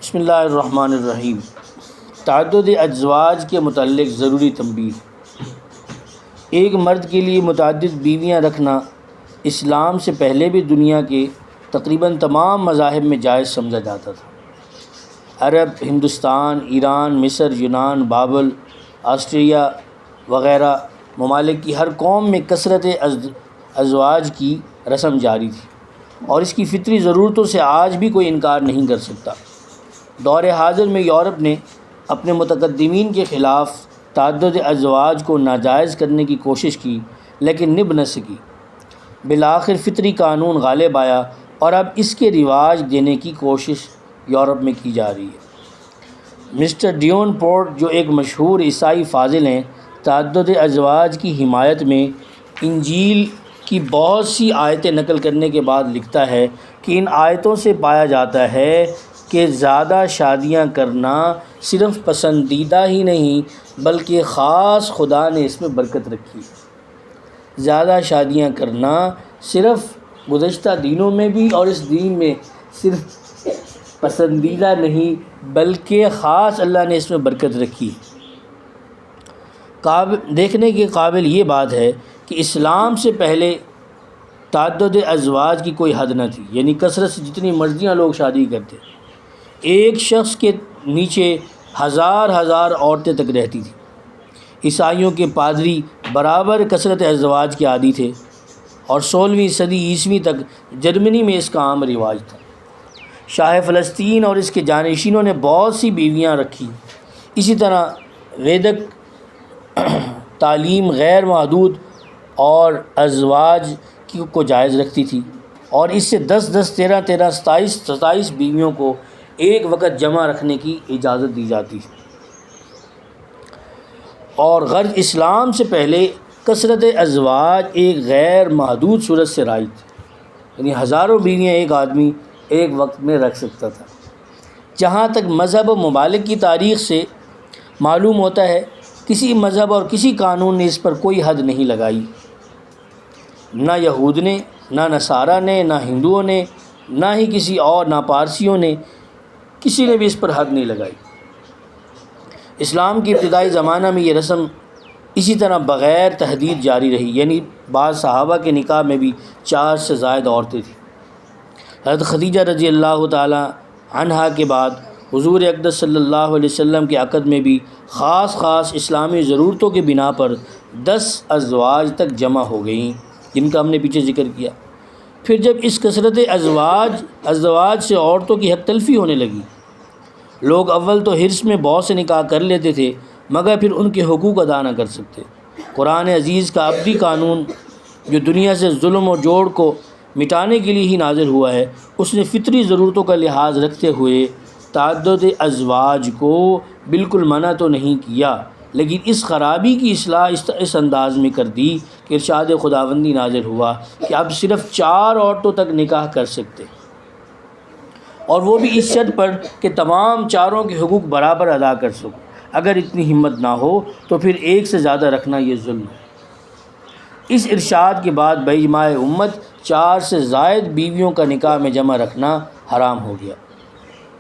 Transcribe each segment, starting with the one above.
بسم اللہ الرحمن الرحیم۔ تعدد ازواج کے متعلق ضروری تنبیہ۔ ایک مرد کے لیے متعدد بیویاں رکھنا اسلام سے پہلے بھی دنیا کے تقریباً تمام مذاہب میں جائز سمجھا جاتا تھا۔ عرب، ہندوستان، ایران، مصر، یونان، بابل، آسٹریا وغیرہ ممالک کی ہر قوم میں کثرت ازواج کی رسم جاری تھی، اور اس کی فطری ضرورتوں سے آج بھی کوئی انکار نہیں کر سکتا۔ دور حاضر میں یورپ نے اپنے متقدمین کے خلاف تعدد ازواج کو ناجائز کرنے کی کوشش کی، لیکن نب نہ سکی۔ بالآخر فطری قانون غالب آیا، اور اب اس کے رواج دینے کی کوشش یورپ میں کی جا رہی ہے۔ مسٹر ڈیون پورٹ، جو ایک مشہور عیسائی فاضل ہیں، تعدد ازواج کی حمایت میں انجیل کی بہت سی آیتیں نقل کرنے کے بعد لکھتا ہے کہ ان آیتوں سے پایا جاتا ہے کہ زیادہ شادیاں کرنا صرف پسندیدہ ہی نہیں بلکہ خاص خدا نے اس میں برکت رکھی۔ زیادہ شادیاں کرنا صرف گزشتہ دینوں میں بھی اور اس دین میں صرف پسندیدہ نہیں بلکہ خاص اللہ نے اس میں برکت رکھی۔ دیکھنے کے قابل یہ بات ہے کہ اسلام سے پہلے تعدد ازواج کی کوئی حد نہ تھی، یعنی کثرت سے جتنی مرضیاں لوگ شادی کرتے، ایک شخص کے نیچے ہزار عورتیں تک رہتی تھیں۔ عیسائیوں کے پادری برابر کثرت ازواج کے عادی تھے، اور 16ویں صدی عیسوی تک جرمنی میں اس کا عام رواج تھا۔ شاہ فلسطین اور اس کے جانشینوں نے بہت سی بیویاں رکھی۔ اسی طرح ویدک تعلیم غیر محدود اور ازواج کو جائز رکھتی تھی، اور اس سے 10 13 27 بیویوں کو ایک وقت جمع رکھنے کی اجازت دی جاتی ہے۔ اور غرض اسلام سے پہلے کثرت ازواج ایک غیر محدود صورت سے رائج تھی، یعنی ہزاروں بیویاں ایک آدمی ایک وقت میں رکھ سکتا تھا۔ جہاں تک مذہب و ممالک کی تاریخ سے معلوم ہوتا ہے، کسی مذہب اور کسی قانون نے اس پر کوئی حد نہیں لگائی۔ نہ یہود نے، نہ نصارہ نے، نہ ہندوؤں نے، نہ ہی کسی اور، نہ پارسیوں نے، کسی نے بھی اس پر حد نہیں لگائی۔ اسلام کے ابتدائی زمانہ میں یہ رسم اسی طرح بغیر تحدید جاری رہی، یعنی بعض صحابہ کے نکاح میں بھی 4 سے زائد عورتیں تھیں۔ حضرت خدیجہ رضی اللہ تعالی عنہا کے بعد حضور اقدس صلی اللہ علیہ وسلم کے عقد میں بھی خاص اسلامی ضرورتوں کی بنا پر 10 ازواج تک جمع ہو گئیں، جن کا ہم نے پیچھے ذکر کیا۔ پھر جب اس کثرت ازواج سے عورتوں کی حق تلفی ہونے لگی، لوگ اول تو حرص میں بہت سے نکاح کر لیتے تھے، مگر پھر ان کے حقوق ادا نہ کر سکتے۔ قرآن عزیز کا ابدی قانون، جو دنیا سے ظلم و جور کو مٹانے کے لیے ہی نازل ہوا ہے، اس نے فطری ضرورتوں کا لحاظ رکھتے ہوئے تعدد ازواج کو بالکل منع تو نہیں کیا، لیکن اس خرابی کی اصلاح اس انداز میں کر دی کہ ارشاد خداوندی نازل ہوا کہ اب صرف 4 عورتوں تک نکاح کر سکتے، اور وہ بھی اس شرط پر کہ تمام چاروں کے حقوق برابر ادا کر سکو۔ اگر اتنی ہمت نہ ہو تو پھر ایک سے زیادہ رکھنا یہ ظلم ہے۔ اس ارشاد کے بعد باجماع امت 4 سے زائد بیویوں کا نکاح میں جمع رکھنا حرام ہو گیا۔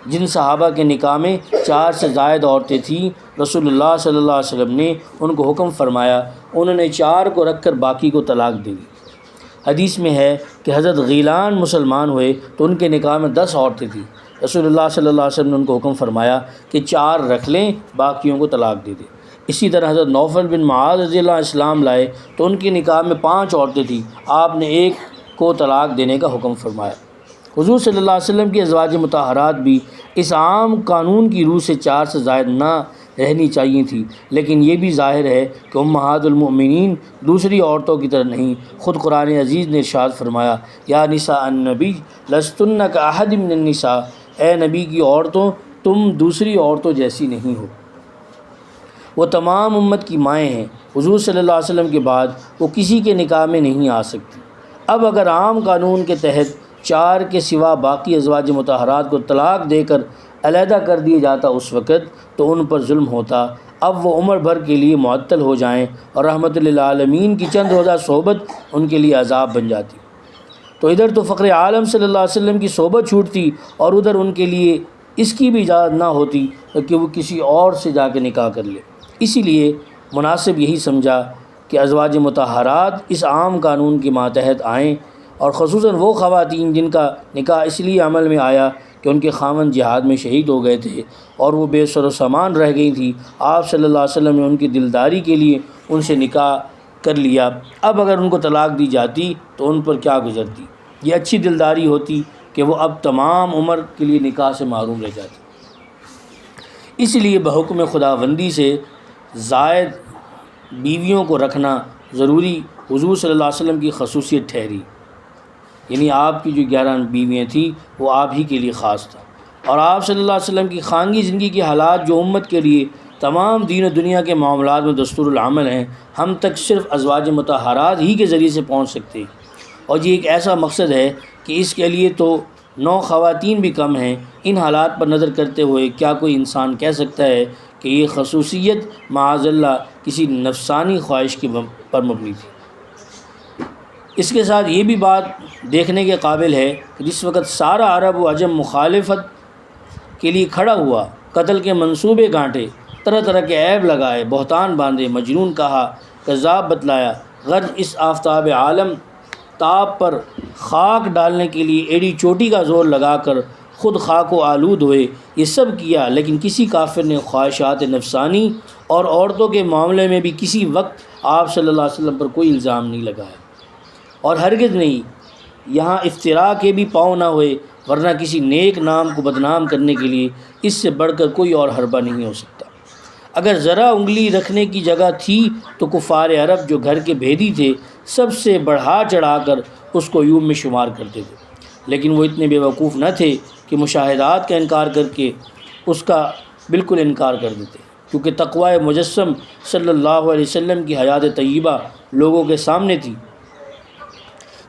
جن صحابہ کے نکاح میں 4 سے زائد عورتیں تھیں، رسول اللہ صلی اللہ علیہ وسلم نے ان کو حکم فرمایا، انہوں نے 4 کو رکھ کر باقی کو طلاق دے دی۔ حدیث میں ہے کہ حضرت غیلان مسلمان ہوئے تو ان کے نکاح میں 10 عورتیں تھیں، رسول اللہ صلی اللہ علیہ وسلم نے ان کو حکم فرمایا کہ 4 رکھ لیں، باقیوں کو طلاق دے دیں۔ اسی طرح حضرت نوفل بن معاذ رضی اللہ عنہ اسلام لائے تو ان کے نکاح میں 5 عورتیں تھیں، آپ نے ایک کو طلاق دینے کا حکم فرمایا۔ حضور صلی اللہ علیہ وسلم کی ازواج مطہرات بھی اس عام قانون کی روح سے 4 سے زائد نہ رہنی چاہیے تھی، لیکن یہ بھی ظاہر ہے کہ امہات المؤمنین دوسری عورتوں کی طرح نہیں۔ خود قرآن عزیز نے ارشاد فرمایا، یا نساء النبی لستن کاحد من النساء، اے نبی کی عورتوں تم دوسری عورتوں جیسی نہیں ہو۔ وہ تمام امت کی مائیں ہیں، حضور صلی اللہ علیہ وسلم کے بعد وہ کسی کے نکاح میں نہیں آ سکتی۔ اب اگر عام قانون کے تحت 4 کے سوا باقی ازواج مطہرات کو طلاق دے کر علیحدہ کر دیا جاتا اس وقت تو ان پر ظلم ہوتا۔ اب وہ عمر بھر کے لیے معطل ہو جائیں، اور رحمت للعالمین کی چند روزہ صحبت ان کے لیے عذاب بن جاتی۔ تو ادھر تو فخر عالم صلی اللہ علیہ وسلم کی صحبت چھوٹتی، اور ادھر ان کے لیے اس کی بھی اجازت نہ ہوتی کہ وہ کسی اور سے جا کے نکاح کر لے۔ اسی لیے مناسب یہی سمجھا کہ ازواج مطہرات اس عام قانون کے ماتحت آئیں، اور خصوصاً وہ خواتین جن کا نکاح اس لیے عمل میں آیا کہ ان کے خاوند جہاد میں شہید ہو گئے تھے اور وہ بے سر و سامان رہ گئی تھی، آپ صلی اللہ علیہ وسلم نے ان کی دلداری کے لیے ان سے نکاح کر لیا۔ اب اگر ان کو طلاق دی جاتی تو ان پر کیا گزرتی؟ یہ اچھی دلداری ہوتی کہ وہ اب تمام عمر کے لیے نکاح سے محروم رہ جاتی۔ اس لیے بحکم خداوندی سے زائد بیویوں کو رکھنا ضروری حضور صلی اللہ علیہ وسلم کی خصوصیت ٹھہری، یعنی آپ کی جو 11 بیویاں تھیں وہ آپ ہی کے لیے خاص تھا، اور آپ صلی اللہ علیہ وسلم کی خانگی زندگی کے حالات جو امت کے لیے تمام دین و دنیا کے معاملات میں دستور العمل ہیں، ہم تک صرف ازواج مطہرات ہی کے ذریعے سے پہنچ سکتے ہیں، اور یہ ایک ایسا مقصد ہے کہ اس کے لیے تو 9 خواتین بھی کم ہیں۔ ان حالات پر نظر کرتے ہوئے کیا کوئی انسان کہہ سکتا ہے کہ یہ خصوصیت معاذ اللہ کسی نفسانی خواہش پر مبنی تھی؟ اس کے ساتھ یہ بھی بات دیکھنے کے قابل ہے کہ جس وقت سارا عرب و عجم مخالفت کے لیے کھڑا ہوا، قتل کے منصوبے گانٹے، طرح طرح کے عیب لگائے، بہتان باندھے، مجنون کہا، کذاب بتلایا، غرض اس آفتاب عالم تاب پر خاک ڈالنے کے لیے ایڑی چوٹی کا زور لگا کر خود خاک و آلود ہوئے، یہ سب کیا، لیکن کسی کافر نے خواہشات نفسانی اور عورتوں کے معاملے میں بھی کسی وقت آپ صلی اللہ علیہ وسلم پر کوئی الزام نہیں لگایا، اور ہرگز نہیں یہاں افتراء کے بھی پاؤں نہ ہوئے، ورنہ کسی نیک نام کو بدنام کرنے کے لیے اس سے بڑھ کر کوئی اور حربہ نہیں ہو سکتا۔ اگر ذرا انگلی رکھنے کی جگہ تھی تو کفار عرب جو گھر کے بھیدی تھے سب سے بڑھا چڑھا کر اس کو یوم میں شمار کرتے تھے، لیکن وہ اتنے بے وقوف نہ تھے کہ مشاہدات کا انکار کر کے اس کا بالکل انکار کر دیتے، کیونکہ تقوی مجسم صلی اللہ علیہ وسلم کی حیات طیبہ لوگوں کے سامنے تھی،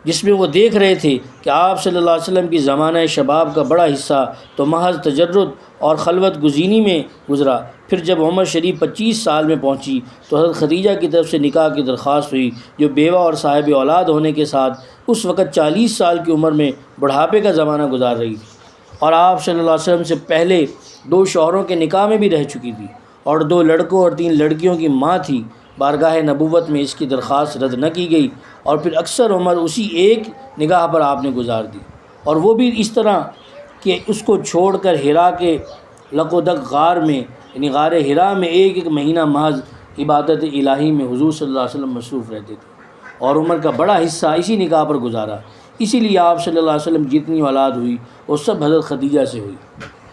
جس میں وہ دیکھ رہے تھے کہ آپ صلی اللہ علیہ وسلم کی زمانہ شباب کا بڑا حصہ تو محض تجرد اور خلوت گزینی میں گزرا۔ پھر جب عمر شریف 25 سال میں پہنچی تو حضرت خدیجہ کی طرف سے نکاح کی درخواست ہوئی، جو بیوہ اور صاحب اولاد ہونے کے ساتھ اس وقت 40 سال کی عمر میں بڑھاپے کا زمانہ گزار رہی تھی، اور آپ صلی اللہ علیہ وسلم سے پہلے 2 شوہروں کے نکاح میں بھی رہ چکی تھی، اور 2 لڑکوں اور 3 لڑکیوں کی ماں تھی۔ بارگاہ نبوت میں اس کی درخواست رد نہ کی گئی، اور پھر اکثر عمر اسی ایک نگاہ پر آپ نے گزار دی، اور وہ بھی اس طرح کہ اس کو چھوڑ کر ہرا کے لقودق غار میں، یعنی غار ہرا میں 1 مہینہ محض عبادت الہی میں حضور صلی اللہ علیہ وسلم مصروف رہتے تھے، اور عمر کا بڑا حصہ اسی نگاہ پر گزارا۔ اسی لیے آپ صلی اللہ علیہ وسلم جتنی اولاد ہوئی وہ سب حضرت خدیجہ سے ہوئی۔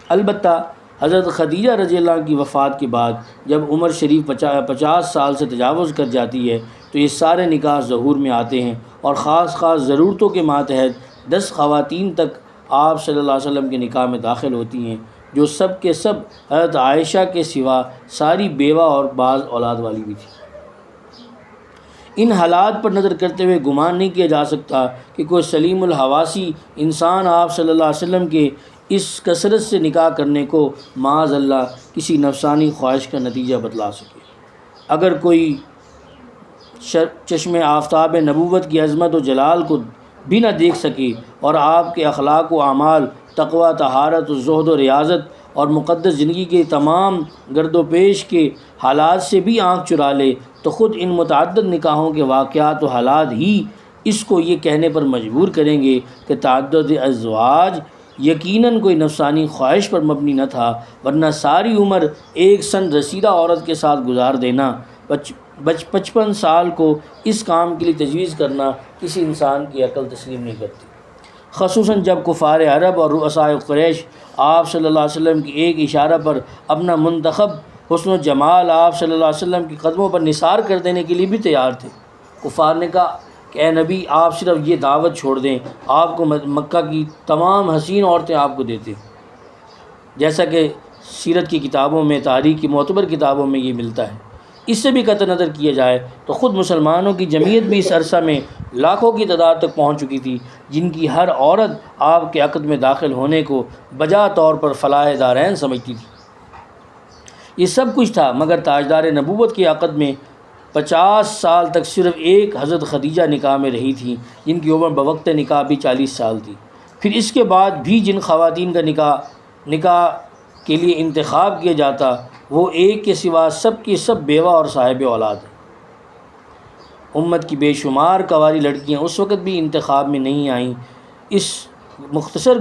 البتہ حضرت خدیجہ رضی اللہ عنہ کی وفات کے بعد جب عمر شریف 50 سال سے تجاوز کر جاتی ہے تو یہ سارے نکاح ظہور میں آتے ہیں، اور خاص ضرورتوں کے ماتحت 10 خواتین تک آپ صلی اللہ علیہ وسلم کے نکاح میں داخل ہوتی ہیں، جو سب کے سب حضرت عائشہ کے سوا ساری بیوہ اور بعض اولاد والی بھی تھی۔ ان حالات پر نظر کرتے ہوئے گمان نہیں کیا جا سکتا کہ کوئی سلیم الحواسی انسان آپ صلی اللہ علیہ وسلم کے اس کثرت سے نکاح کرنے کو معاذ اللہ کسی نفسانی خواہش کا نتیجہ بتلا سکے۔ اگر کوئی چشم آفتاب نبوت کی عظمت و جلال کو بھی نہ دیکھ سکے، اور آپ کے اخلاق و اعمال، تقوی، طہارت و زہد و ریاضت اور مقدس زندگی کے تمام گرد و پیش کے حالات سے بھی آنکھ چرا لے، تو خود ان متعدد نکاحوں کے واقعات و حالات ہی اس کو یہ کہنے پر مجبور کریں گے کہ تعدد ازواج یقیناً کوئی نفسانی خواہش پر مبنی نہ تھا، ورنہ ساری عمر ایک سن رسیدہ عورت کے ساتھ گزار دینا، 55 سال کو اس کام کے لیے تجویز کرنا کسی انسان کی عقل تسلیم نہیں کرتی، خصوصاً جب کفار عرب اور رؤساء قریش آپ صلی اللہ علیہ وسلم کی ایک اشارہ پر اپنا منتخب حسن و جمال آپ صلی اللہ علیہ وسلم کے قدموں پر نثار کر دینے کے لیے بھی تیار تھے۔ کفار نے کہا کہ اے نبی، آپ صرف یہ دعوت چھوڑ دیں، آپ کو مکہ کی تمام حسین عورتیں آپ کو دیتے، جیسا کہ سیرت کی کتابوں میں، تاریخ کی معتبر کتابوں میں یہ ملتا ہے۔ اس سے بھی قطع نظر کیا جائے تو خود مسلمانوں کی جمعیت بھی اس عرصہ میں لاکھوں کی تعداد تک پہنچ چکی تھی، جن کی ہر عورت آپ کے عقد میں داخل ہونے کو بجا طور پر فلاح دارین سمجھتی تھی۔ یہ سب کچھ تھا، مگر تاجدار نبوت کے عقد میں 50 سال تک صرف ایک حضرت خدیجہ نکاح میں رہی تھیں، جن کی عمر بوقت نکاح بھی 40 سال تھی۔ پھر اس کے بعد بھی جن خواتین کا نکاح نکاح کے لیے انتخاب کیا جاتا وہ ایک کے سوا سب کی سب بیوہ اور صاحب اولاد ہیں۔ امت کی بے شمار کنواری لڑکیاں اس وقت بھی انتخاب میں نہیں آئیں۔ اس مختصر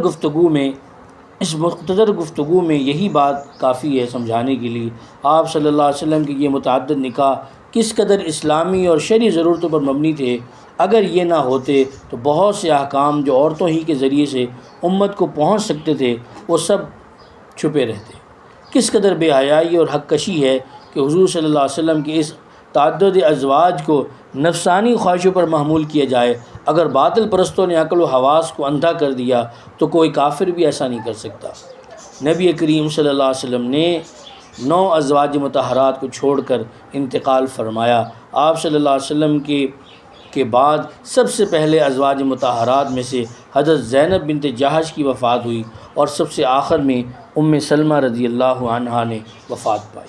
گفتگو میں یہی بات کافی ہے سمجھانے کے لیے آپ صلی اللہ علیہ وسلم کے یہ متعدد نکاح کس قدر اسلامی اور شرعی ضرورتوں پر مبنی تھے۔ اگر یہ نہ ہوتے تو بہت سے احکام جو عورتوں ہی کے ذریعے سے امت کو پہنچ سکتے تھے وہ سب چھپے رہتے۔ کس قدر بے حیائی اور حق کشی ہے کہ حضور صلی اللہ علیہ وسلم کے اس تعدد ازواج کو نفسانی خواہشوں پر محمول کیا جائے۔ اگر باطل پرستوں نے عقل و حواس کو اندھا کر دیا تو کوئی کافر بھی ایسا نہیں کر سکتا۔ نبی کریم صلی اللہ علیہ وسلم نے 9 ازواج مطہرات کو چھوڑ کر انتقال فرمایا۔ آپ صلی اللہ علیہ وسلم کے بعد سب سے پہلے ازواج مطہرات میں سے حضرت زینب بنت جہش کی وفات ہوئی اور سب سے آخر میں سلمہ رضی اللہ عنہا نے وفات پائی۔